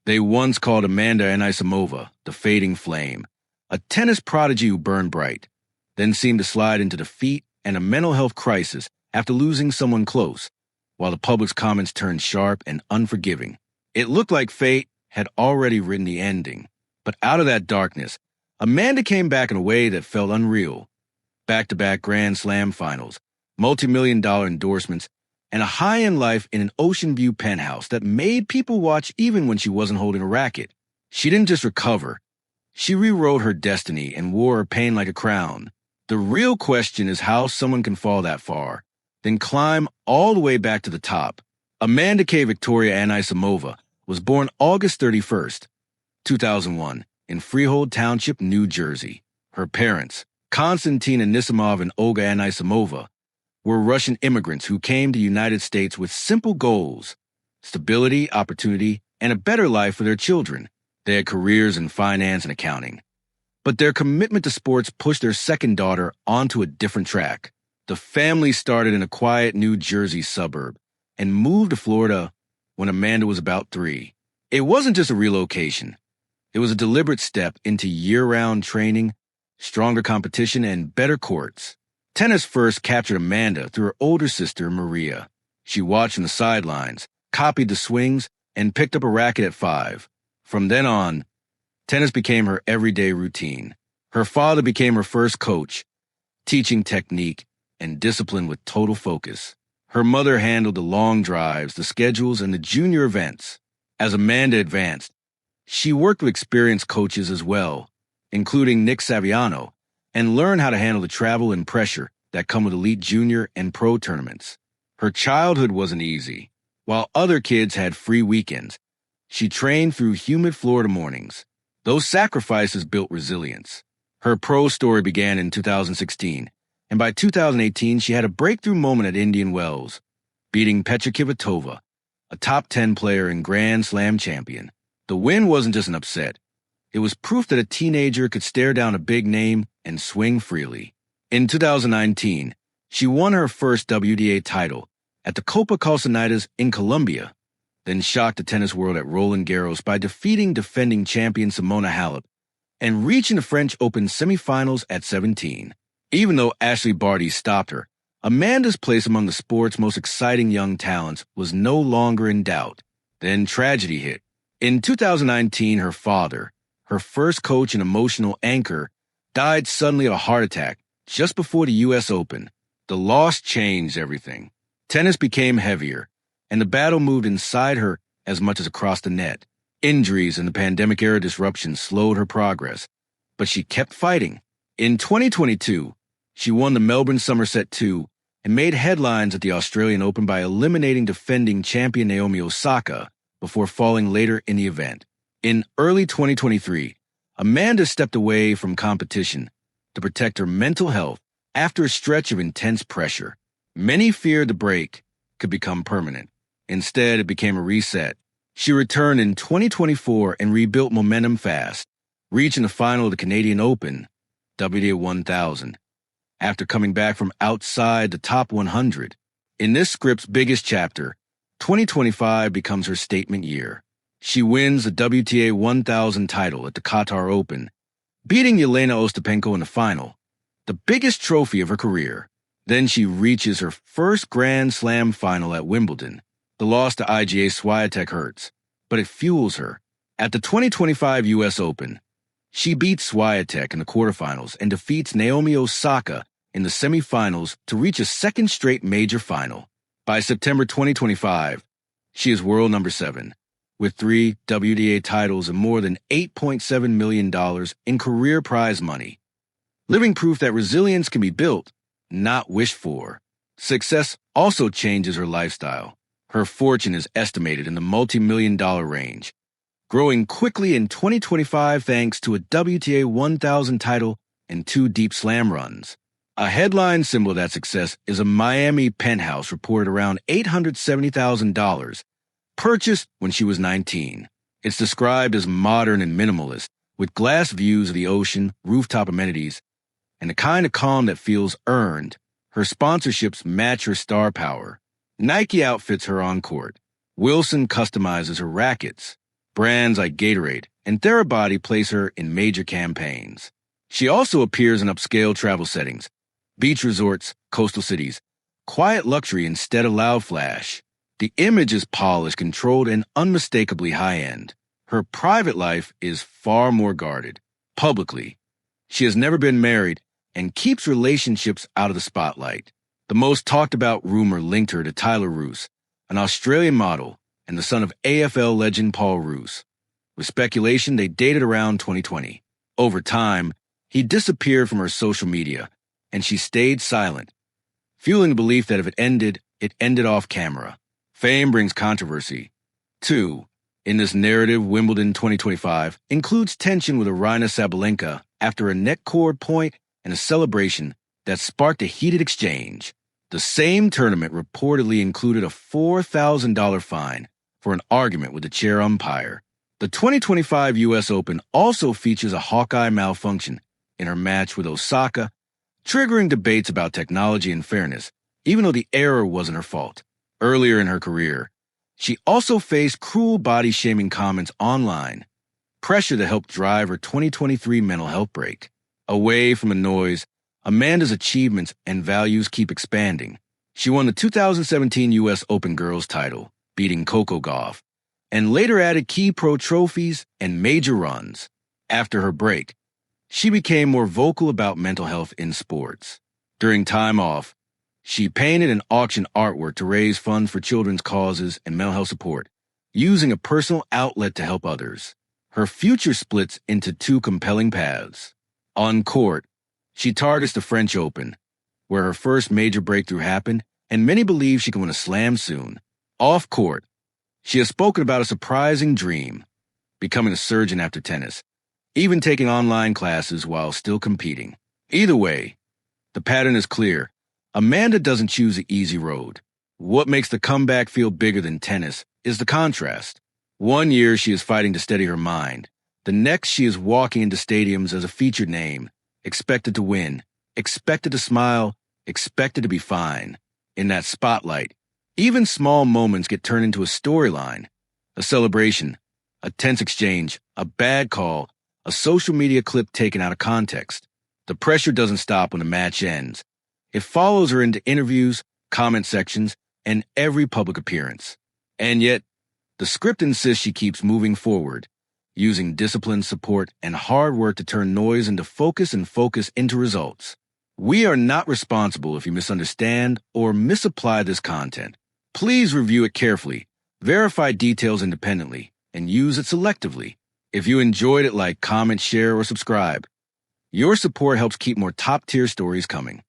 They once called Amanda Anisimova the fading flame, a tennis prodigy who burned bright, then seemed to slide into defeat and a mental health crisis after losing someone close, while the public's comments turned sharp and unforgiving. It looked like fate had already written the ending. But out of that darkness, Amanda came back in a way that felt unreal. Back-to-back Grand Slam finals, multi-million-dollar endorsements, and a high-end life in an ocean view penthouse that made people watch even when she wasn't holding a racket. She didn't just recover. She rewrote her destiny and wore her pain like a crown. The real question is how someone can fall that far, then climb all the way back to the top. Amanda K. Victoria Anisimova was born August 31st, 2001, in Freehold Township, New Jersey. Her parents, Konstantin Anisimov and Olga Anisimova, were Russian immigrants who came to the United States with simple goals: stability, opportunity, and a better life for their children. They had careers in finance and accounting. But their commitment to sports pushed their second daughter onto a different track. The family started in a quiet New Jersey suburb and moved to Florida when Amanda was about 3. It wasn't just a relocation. It was a deliberate step into year-round training, stronger competition, and better courts. Tennis first captured Amanda through her older sister, Maria. She watched from the sidelines, copied the swings, and picked up a racket at 5. From then on, tennis became her everyday routine. Her father became her first coach, teaching technique and discipline with total focus. Her mother handled the long drives, the schedules, and the junior events. As Amanda advanced, she worked with experienced coaches as well, including Nick Saviano, and learned how to handle the travel and pressure that come with elite junior and pro tournaments. Her childhood wasn't easy. While other kids had free weekends, she trained through humid Florida mornings. Those sacrifices built resilience. Her pro story began in 2016, and by 2018 she had a breakthrough moment at Indian Wells, beating Petra Kvitova, a top 10 player and Grand Slam champion. The win wasn't just an upset. It was proof that a teenager could stare down a big name and swing freely. In 2019, she won her first WTA title at the Copa Calcenitas in Colombia, then shocked the tennis world at Roland Garros by defeating defending champion Simona Halep and reaching the French Open semifinals at 17. Even though Ashley Barty stopped her, Amanda's place among the sport's most exciting young talents was no longer in doubt. Then tragedy hit. In 2019, her father, her first coach and emotional anchor, died suddenly of a heart attack just before the U.S. Open. The loss changed everything. Tennis became heavier, and the battle moved inside her as much as across the net. Injuries and the pandemic-era disruption slowed her progress, but she kept fighting. In 2022, she won the Melbourne Somerset 2 and made headlines at the Australian Open by eliminating defending champion Naomi Osaka before falling later in the event. In early 2023, Amanda stepped away from competition to protect her mental health after a stretch of intense pressure. Many feared the break could become permanent. Instead, it became a reset. She returned in 2024 and rebuilt momentum fast, reaching the final of the Canadian Open, WTA 1000, after coming back from outside the top 100. In this script's biggest chapter, 2025 becomes her statement year. She wins the WTA 1000 title at the Qatar Open, beating Yelena Ostapenko in the final, the biggest trophy of her career. Then she reaches her first Grand Slam final at Wimbledon. The loss to IGA Swiatek hurts, but it fuels her. At the 2025 U.S. Open, she beats Swiatek in the quarterfinals and defeats Naomi Osaka in the semifinals to reach a second straight major final. By September 2025, she is world number 7, with 3 WTA titles and more than $8.7 million in career prize money. Living proof that resilience can be built, not wished for. Success also changes her lifestyle. Her fortune is estimated in the multi-million-dollar range, growing quickly in 2025 thanks to a WTA 1000 title and 2 deep slam runs. A headline symbol of that success is a Miami penthouse reported around $870,000, purchased when she was 19. It's described as modern and minimalist, with glass views of the ocean, rooftop amenities, and the kind of calm that feels earned. Her sponsorships match her star power. Nike outfits her on court. Wilson customizes her rackets. Brands like Gatorade and Therabody place her in major campaigns. She also appears in upscale travel settings, beach resorts, coastal cities, quiet luxury instead of loud flash. The image is polished, controlled, and unmistakably high-end. Her private life is far more guarded. Publicly, she has never been married and keeps relationships out of the spotlight. The most talked about rumor linked her to Tyler Roos, an Australian model and the son of AFL legend Paul Roos. With speculation, they dated around 2020. Over time, he disappeared from her social media, and she stayed silent, fueling the belief that if it ended off camera. Fame brings controversy. 2. In this narrative, Wimbledon 2025 includes tension with Aryna Sabalenka after a neck cord point and a celebration that sparked a heated exchange. The same tournament reportedly included a $4,000 fine for an argument with the chair umpire. The 2025 U.S. Open also features a Hawkeye malfunction in her match with Osaka, triggering debates about technology and fairness, even though the error wasn't her fault. Earlier in her career, she also faced cruel body-shaming comments online, pressure that helped drive her 2023 mental health break. Away from the noise, Amanda's achievements and values keep expanding. She won the 2017 U.S. Open Girls title, beating Coco Gauff, and later added key pro trophies and major runs. After her break, she became more vocal about mental health in sports. During time off, she painted and auctioned artwork to raise funds for children's causes and mental health support, using a personal outlet to help others. Her future splits into two compelling paths. On court, she targets the French Open, where her first major breakthrough happened, and many believe she can win a slam soon. Off court, she has spoken about a surprising dream, becoming a surgeon after tennis, even taking online classes while still competing. Either way, the pattern is clear. Amanda doesn't choose the easy road. What makes the comeback feel bigger than tennis is the contrast. One year she is fighting to steady her mind. The next she is walking into stadiums as a featured name, expected to win, expected to smile, expected to be fine. In that spotlight, even small moments get turned into a storyline. A celebration, a tense exchange, a bad call, a social media clip taken out of context. The pressure doesn't stop when the match ends. It follows her into interviews, comment sections, and every public appearance. And yet, the script insists she keeps moving forward, using discipline, support, and hard work to turn noise into focus and focus into results. We are not responsible if you misunderstand or misapply this content. Please review it carefully, verify details independently, and use it selectively. If you enjoyed it, like, comment, share, or subscribe. Your support helps keep more top-tier stories coming.